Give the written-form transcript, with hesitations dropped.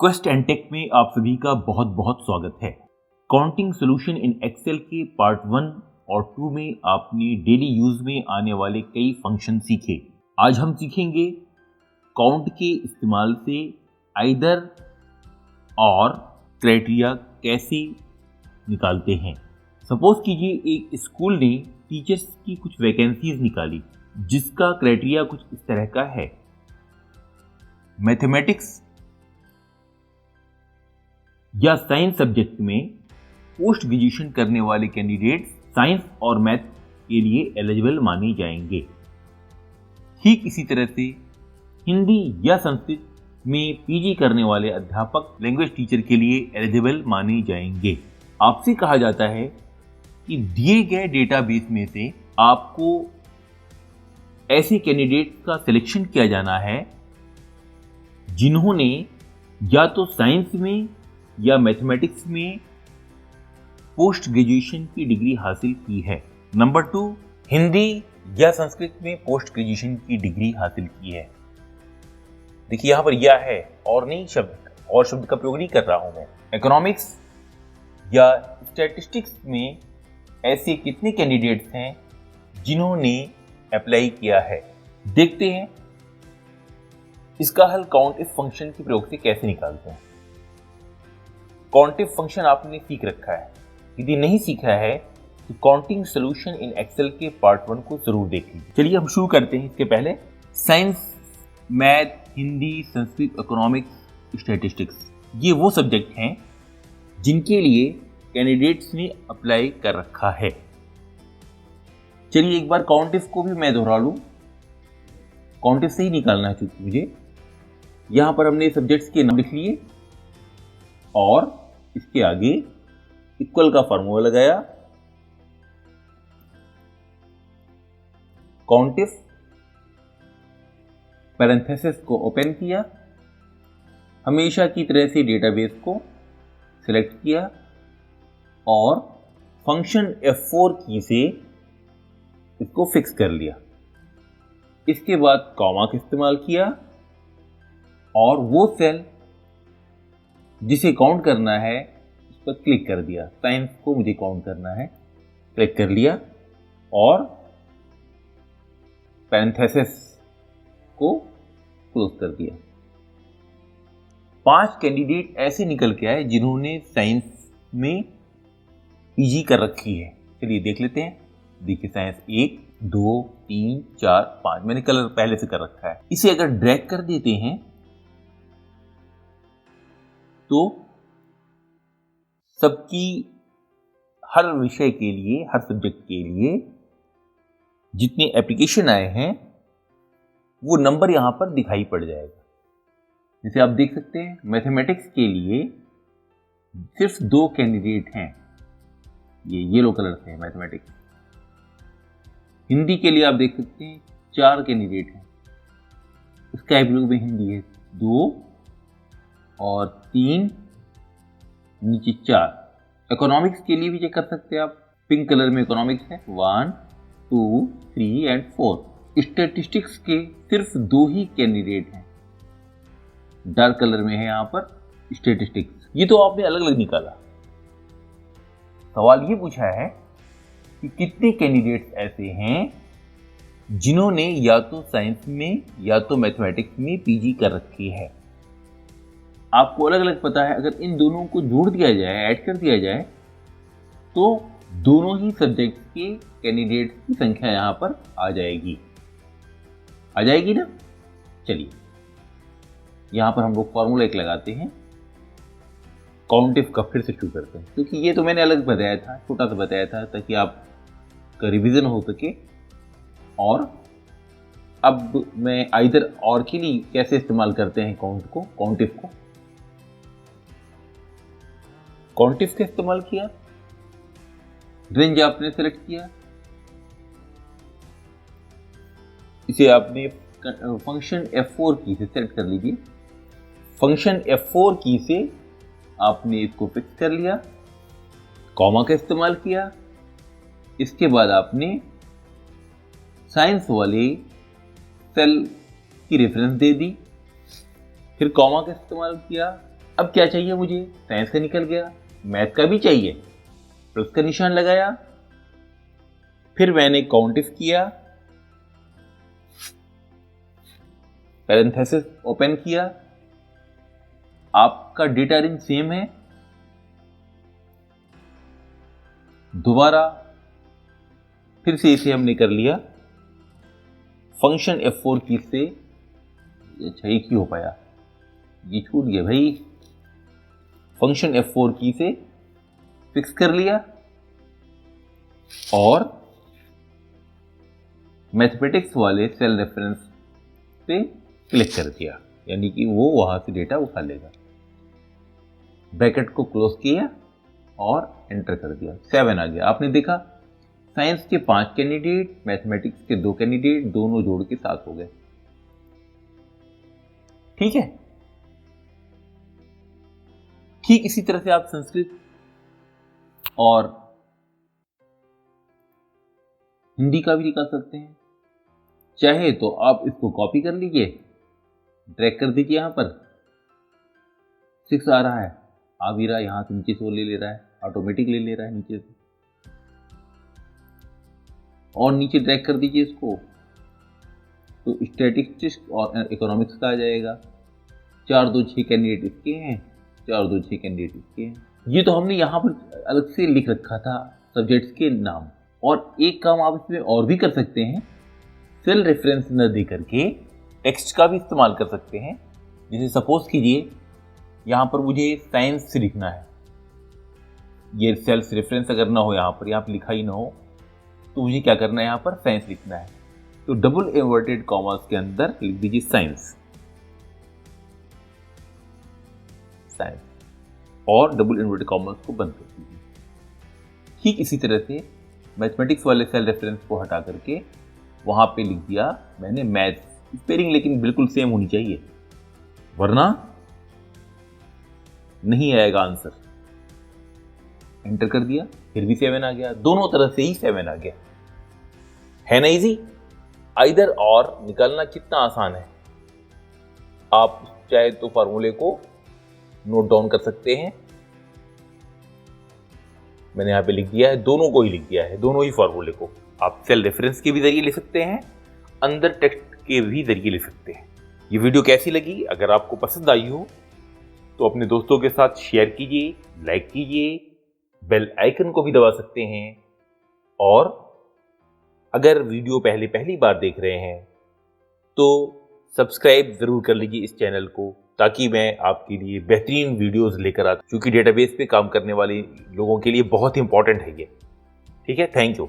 Quest and take में आप सभी का बहुत बहुत स्वागत है। काउंटिंग सॉल्यूशन इन एक्सेल के पार्ट 1 और 2 में आपने डेली यूज में आने वाले कई फंक्शन सीखे। आज हम सीखेंगे काउंट के इस्तेमाल से आइदर और क्राइटेरिया कैसे निकालते हैं। सपोज कीजिए एक स्कूल ने टीचर्स की कुछ वैकेंसीज निकाली जिसका क्राइटेरिया कुछ इस तरह का है। मैथमेटिक्स या साइंस सब्जेक्ट में पोस्ट ग्रेजुएशन करने वाले कैंडिडेट साइंस और मैथ के लिए एलिजिबल माने जाएंगे। ठीक इसी तरह से हिंदी या संस्कृत में पीजी करने वाले अध्यापक लैंग्वेज टीचर के लिए एलिजिबल माने जाएंगे। आपसे कहा जाता है कि दिए गए डेटाबेस में से आपको ऐसे कैंडिडेट का सिलेक्शन किया जाना है जिन्होंने या तो साइंस में या मैथमेटिक्स में पोस्ट ग्रेजुएशन की डिग्री हासिल की है। नंबर 2, हिंदी या संस्कृत में पोस्ट ग्रेजुएशन की डिग्री हासिल की है। देखिए यहां पर या है और नहीं शब्द का प्रयोग नहीं कर रहा हूं मैं। इकोनॉमिक्स या स्टैटिस्टिक्स में ऐसे कितने कैंडिडेट्स हैं जिन्होंने अप्लाई किया है। देखते हैं इसका हल काउंट इफ फंक्शन के प्रयोग से कैसे निकालते हैं। काउंट इफ फंक्शन आपने सीख रखा है, यदि नहीं सीखा है तो काउंटिंग सॉल्यूशन इन एक्सेल के पार्ट 1 को जरूर देख लीजिए। चलिए हम शुरू करते हैं। इसके पहले science, math, Hindi, Sanskrit, economics, statistics ये वो सब्जेक्ट हैं जिनके लिए कैंडिडेट्स ने अप्लाई कर रखा है। चलिए एक बार काउंट इफ को भी मैं दोहरा लूं। काउंट इफ से ही निकालना है क्योंकि मुझे यहां पर हमने सब्जेक्ट्स के नाम लिख लिए और इसके आगे इक्वल का फॉर्मूला लगाया। काउंट इफ पैरेंथेसिस को ओपन किया, हमेशा की तरह से डेटाबेस को सिलेक्ट किया और फंक्शन F4 की से इसको फिक्स कर लिया। इसके बाद कॉमा का इस्तेमाल किया और वो सेल जिसे काउंट करना है उस पर क्लिक कर दिया। साइंस को मुझे काउंट करना है, क्लिक कर लिया और पैरेंथेसिस को क्लोज कर दिया। 5 कैंडिडेट ऐसे निकल के आए जिन्होंने साइंस में पीजी कर रखी है। चलिए देख लेते हैं। देखिए साइंस 1, 2, 3, 4, 5 मैंने कलर पहले से कर रखा है। इसे अगर ड्रैग कर देते हैं तो सबकी हर विषय के लिए, हर सब्जेक्ट के लिए जितने एप्लीकेशन आए हैं वो नंबर यहां पर दिखाई पड़ जाएगा। जैसे आप देख सकते हैं मैथमेटिक्स के लिए सिर्फ 2 कैंडिडेट हैं, ये येलो कलर से है मैथमेटिक्स। हिंदी के लिए आप देख सकते हैं 4 कैंडिडेट हैं, स्काई ब्लू में हिंदी है 2 और 3 नीचे 4। इकोनॉमिक्स के लिए भी चेक कर सकते हैं आप, पिंक कलर में इकोनॉमिक्स है 1, 2, 3 एंड 4। स्टैटिस्टिक्स के सिर्फ 2 ही कैंडिडेट हैं, डार्क कलर में है यहाँ पर स्टैटिस्टिक्स। ये तो आपने अलग अलग निकाला। सवाल ये पूछा है कि कितने कैंडिडेट्स ऐसे हैं जिन्होंने या तो साइंस में या तो मैथमेटिक्स में पीजी कर रखी है। आपको अलग अलग पता है, अगर इन दोनों को जोड़ दिया जाए, ऐड कर दिया जाए तो दोनों ही सब्जेक्ट के कैंडिडेट की संख्या यहां पर आ जाएगी ना। चलिए यहां पर हम लोग फॉर्मूला एक लगाते हैं। काउंट इफ का फिर से शुरू करते हैं क्योंकि ये तो मैंने अलग बताया था, छोटा सा बताया था ताकि आपका रिवीजन हो सके। और अब मैं आइदर और के लिए कैसे इस्तेमाल करते हैं काउंट इफ को। काउंट इफ का इस्तेमाल किया, रेंज आपने सेलेक्ट किया, इसे आपने फंक्शन F4 की से सेलेक्ट कर लीजिए। फंक्शन F4 की से आपने इसको फिक्स कर लिया, कॉमा का इस्तेमाल किया। इसके बाद आपने साइंस वाले सेल की रेफरेंस दे दी, फिर कॉमा का इस्तेमाल किया, अब क्या चाहिए मुझे, साइंस का निकल गया, मैथ का भी चाहिए, प्लस का निशान लगाया, फिर मैंने काउंट इफ किया, पैरेंथेसिस ओपन किया, आपका डेटा रेंज सेम है, दोबारा फिर से इसे हमने कर लिया फंक्शन F4 की से। अच्छा ये क्यों हो पाया, ये छूट गया भाई, फंक्शन F4 की से फिक्स कर लिया और मैथमेटिक्स वाले सेल रेफरेंस पे क्लिक कर दिया, यानी कि वो वहां से डेटा उठा लेगा। ब्रैकेट को क्लोज किया और एंटर कर दिया, 7 आ गया। आपने देखा साइंस के 5 कैंडिडेट, मैथमेटिक्स के 2 कैंडिडेट, दोनों जोड़ के 7 हो गए। ठीक है, ठीक इसी तरह से आप संस्कृत और हिंदी का भी निकाल सकते हैं। चाहे तो आप इसको कॉपी कर लीजिए, ड्रैग कर दीजिए, यहां पर 6 आ रहा है, आ भी रहा है, यहां से नीचे से वो ले रहा है, ऑटोमेटिक ले रहा है नीचे से, और नीचे ड्रैग कर दीजिए इसको तो स्टैटिस्टिक्स और इकोनॉमिक्स का आ जाएगा। 4 2 6 कैंडिडेट इसके हैं, 4 2 6 कैंडिडेट इसके हैं। ये तो हमने यहाँ पर अलग से लिख रखा था सब्जेक्ट्स के नाम। और एक काम आप इसमें और भी कर सकते हैं, सेल रेफरेंस न दे करके टेक्स्ट का भी इस्तेमाल कर सकते हैं। जैसे सपोज कीजिए यहाँ पर मुझे साइंस लिखना है, ये सेल्स रेफरेंस अगर ना हो, यहाँ पर लिखा ही ना हो, तो मुझे क्या करना है, यहाँ पर साइंस लिखना है। तो डबल इन्वर्टेड कॉमर्स के अंदर लिख दीजिए साइंस, साइंस, और डबल इन्वर्टेड कॉमर्स को बंद कर दीजिए। ठीक इसी तरह से मैथमेटिक्स वाले सेल रेफरेंस को हटा करके वहां पे लिख दिया मैंने मैथ्स, स्पेलिंग लेकिन बिल्कुल सेम होनी चाहिए, वरना नहीं आएगा आंसर। एंटर कर दिया, फिर भी 7 आ गया, दोनों तरह से ही 7 आ गया। है ना इजी? आइदर और निकालना कितना आसान है। आप चाहे तो फार्मूले को नोट डाउन कर सकते हैं, मैंने यहां पे लिख दिया है, दोनों को ही लिख दिया है, दोनों ही फार्मूले को। आप सेल रेफरेंस के भी जरिए लिख सकते हैं, अंदर टेक्स्ट के भी जरिए लिख सकते हैं। ये वीडियो कैसी लगी? अगर आपको पसंद आई हो तो अपने दोस्तों के साथ शेयर कीजिए, लाइक कीजिए, बेल आइकन को भी दबा सकते हैं। और अगर वीडियो पहली बार देख रहे हैं तो सब्सक्राइब जरूर कर लीजिए इस चैनल को, ताकि मैं आपके लिए बेहतरीन वीडियोस लेकर आता हूं, क्योंकि डेटाबेस पे काम करने वाले लोगों के लिए बहुत इंपॉर्टेंट है ये। ठीक है, थैंक यू।